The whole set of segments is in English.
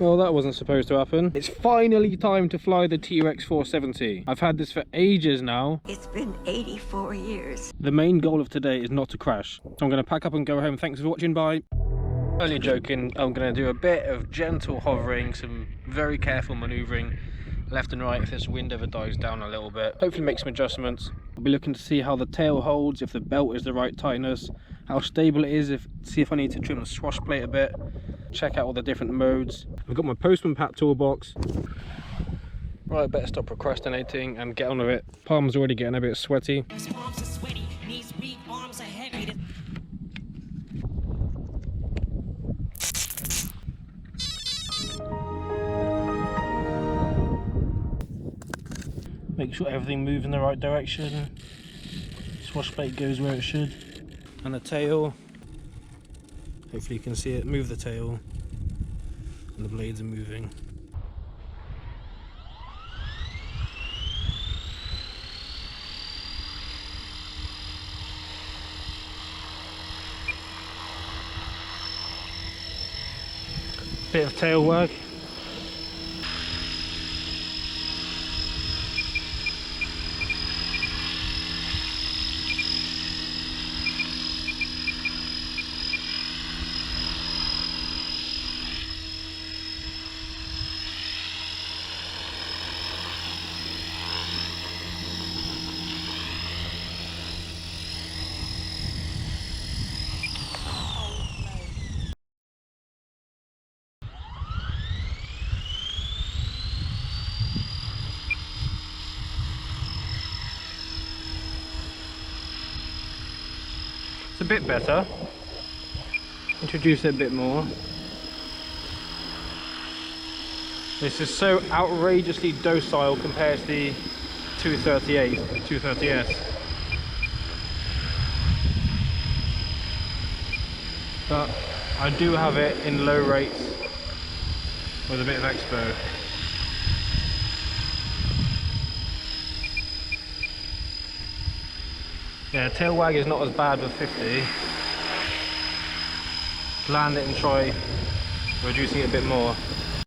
Well, that wasn't supposed to happen. It's finally time to fly the Trex 470. I've had this for ages now. It's been 84 years. The main goal of today is not to crash. So I'm going to pack up and go home. Thanks for watching, bye. Only joking, I'm going to do a bit of gentle hovering, some very careful manoeuvring left and right if this wind ever dies down a little bit. Hopefully make some adjustments. I'll be looking to see how the tail holds, if the belt is the right tightness, how stable it is, see if I need to trim the swash plate a bit, check out all the different modes. I've got my Postman Pat toolbox. Right, better stop procrastinating and get on with it. Palms already getting a bit sweaty. Make sure everything moves in the right direction. Swash plate goes where it should. And the tail, hopefully you can see it, move the tail. And the blades are moving. Bit of tail work. It's a bit better. Introduce it a bit more. This is so outrageously docile compared to the 230S. But I do have it in low rates with a bit of expo. Yeah, tail wag is not as bad with 50. Land it and try reducing it a bit more.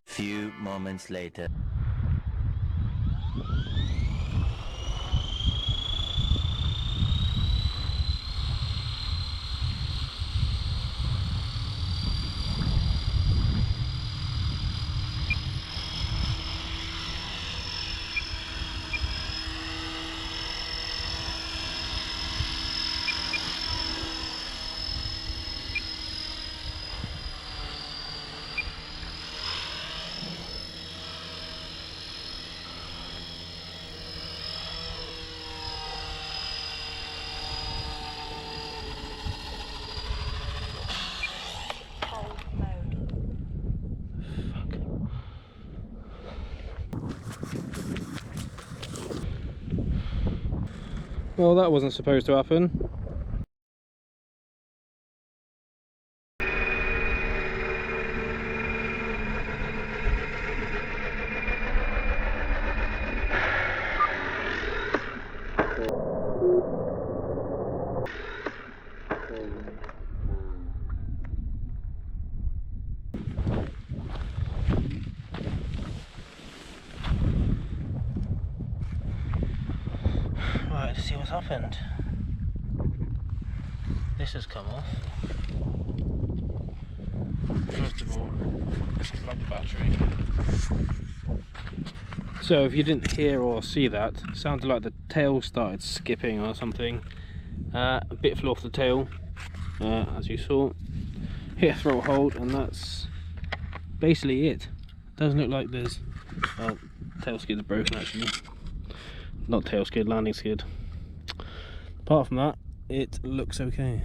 Few moments later. Well, that wasn't supposed to happen. Right, let's see what's happened. This has come off. First of all, let's plug the battery. So if you didn't hear or see that, it sounded like the tail started skipping or something. A bit flew off the tail, as you saw. Hit a throttle hold, and that's basically it. Doesn't look like there's... Well, tail skid's broken actually. Not tail skid, landing skid. Apart from that, it looks okay.